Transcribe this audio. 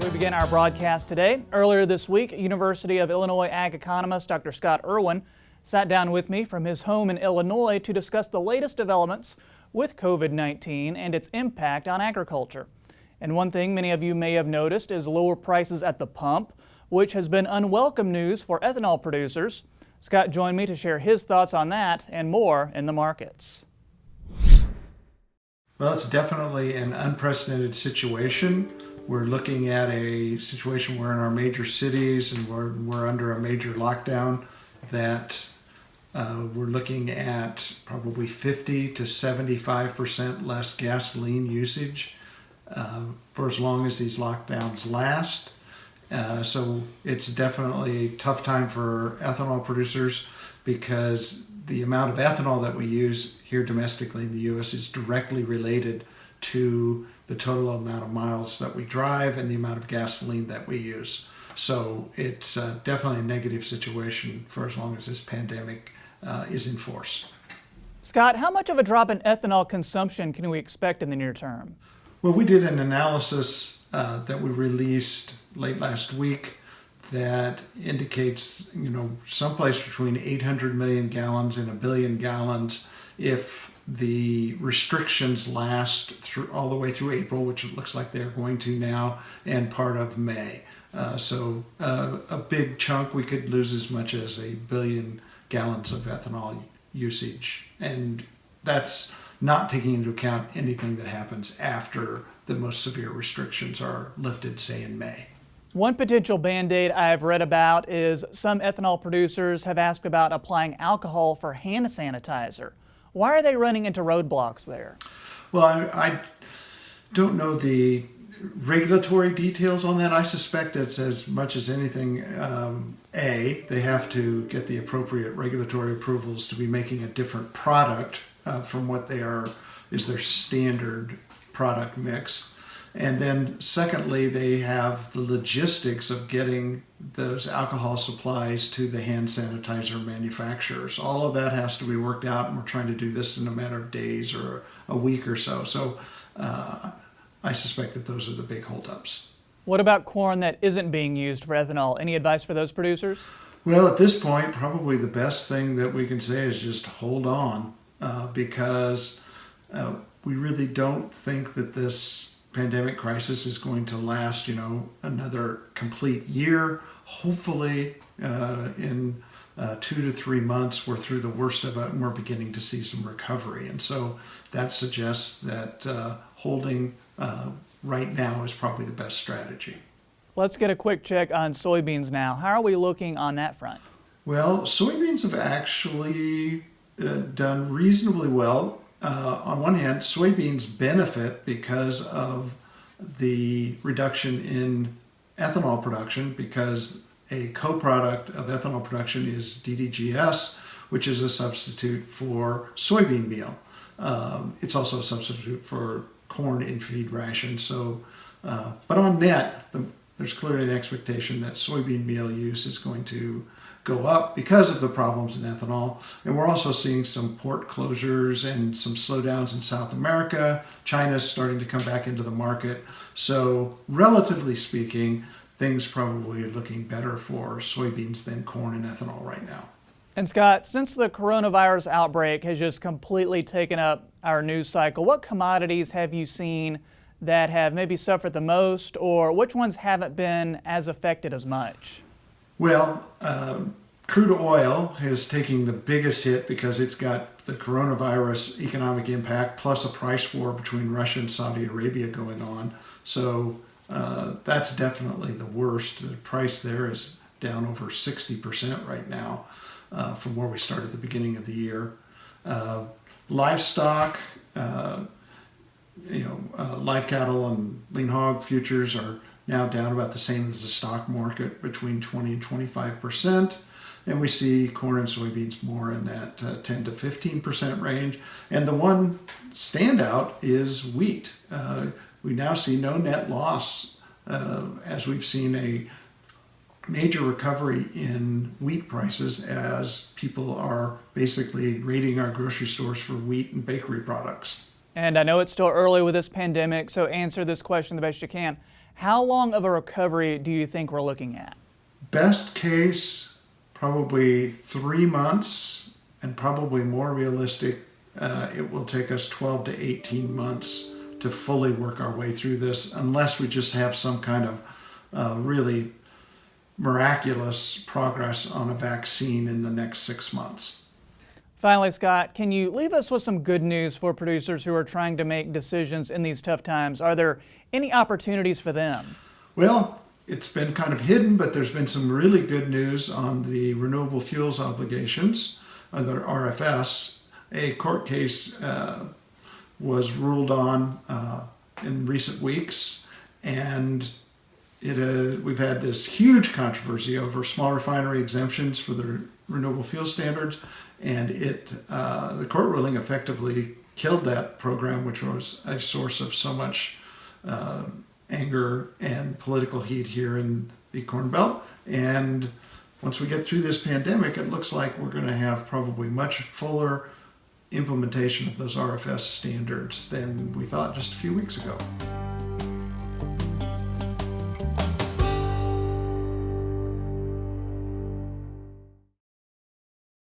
We begin our broadcast today. Earlier this week, University of Illinois Ag economist Dr. Scott Irwin sat down with me from his home in Illinois to discuss the latest developments with COVID-19 and its impact on agriculture. And one thing many of you may have noticed is lower prices at the pump, which has been unwelcome news for ethanol producers. Scott joined me to share his thoughts on that and more in the markets. Well, it's definitely an unprecedented situation. We're looking at a situation where in our major cities and we're under a major lockdown that we're looking at probably 50 to 75% less gasoline usage for as long as these lockdowns last. So it's definitely a tough time for ethanol producers because the amount of ethanol that we use here domestically in the U.S. is directly related to the total amount of miles that we drive and the amount of gasoline that we use. So it's definitely a negative situation for as long as this pandemic is in force. Scott, how much of a drop in ethanol consumption can we expect in the near term? Well, we did an analysis that we released late last week that indicates, someplace between 800 million gallons and 1 billion gallons if the restrictions last through all the way through April, which it looks like they're going to now, and part of May. So a big chunk, we could lose as much as 1 billion gallons of ethanol usage. And that's not taking into account anything that happens after the most severe restrictions are lifted, say in May. One potential Band-Aid I've read about is some ethanol producers have asked about applying alcohol for hand sanitizer. Why are they running into roadblocks there? Well, I don't know the regulatory details on that. I suspect it's as much as anything, they have to get the appropriate regulatory approvals to be making a different product from what is their standard product mix. And then secondly, they have the logistics of getting those alcohol supplies to the hand sanitizer manufacturers. All of that has to be worked out, and we're trying to do this in a matter of days or a week or so. So I suspect that those are the big holdups. What about corn that isn't being used for ethanol? Any advice for those producers? Well, at this point, probably the best thing that we can say is just hold on because we really don't think that this pandemic crisis is going to last, another complete year. Hopefully, in 2 to 3 months, we're through the worst of it and we're beginning to see some recovery. And so that suggests that holding right now is probably the best strategy. Let's get a quick check on soybeans now. How are we looking on that front? Well, soybeans have actually done reasonably well. On one hand, soybeans benefit because of the reduction in ethanol production because a co-product of ethanol production is DDGS, which is a substitute for soybean meal. It's also a substitute for corn in feed rations. So, but on net, there's clearly an expectation that soybean meal use is going to go up because of the problems in ethanol. And we're also seeing some port closures and some slowdowns in South America. China's starting to come back into the market. So relatively speaking, things probably are looking better for soybeans than corn and ethanol right now. And Scott, since the coronavirus outbreak has just completely taken up our news cycle, what commodities have you seen that have maybe suffered the most, or which ones haven't been as affected as much? Well, crude oil is taking the biggest hit because it's got the coronavirus economic impact plus a price war between Russia and Saudi Arabia going on. So that's definitely the worst. The price there is down over 60% right now from where we started at the beginning of the year. Livestock, live cattle and lean hog futures are now down about the same as the stock market, between 20 and 25%. And we see corn and soybeans more in that 10 to 15% range. And the one standout is wheat. We now see no net loss as we've seen a major recovery in wheat prices as people are basically raiding our grocery stores for wheat and bakery products. And I know it's still early with this pandemic, so answer this question the best you can. How long of a recovery do you think we're looking at? Best case, probably 3 months, and probably more realistic, it will take us 12 to 18 months to fully work our way through this, unless we just have some kind of really miraculous progress on a vaccine in the next 6 months. Finally, Scott, can you leave us with some good news for producers who are trying to make decisions in these tough times? Are there any opportunities for them? Well, it's been kind of hidden, but there's been some really good news on the renewable fuels obligations, the RFS. A court case was ruled on in recent weeks, and we've had this huge controversy over small refinery exemptions for the renewable fuel standards, and the court ruling effectively killed that program, which was a source of so much anger and political heat here in the Corn Belt. And once we get through this pandemic, it looks like we're going to have probably much fuller implementation of those RFS standards than we thought just a few weeks ago.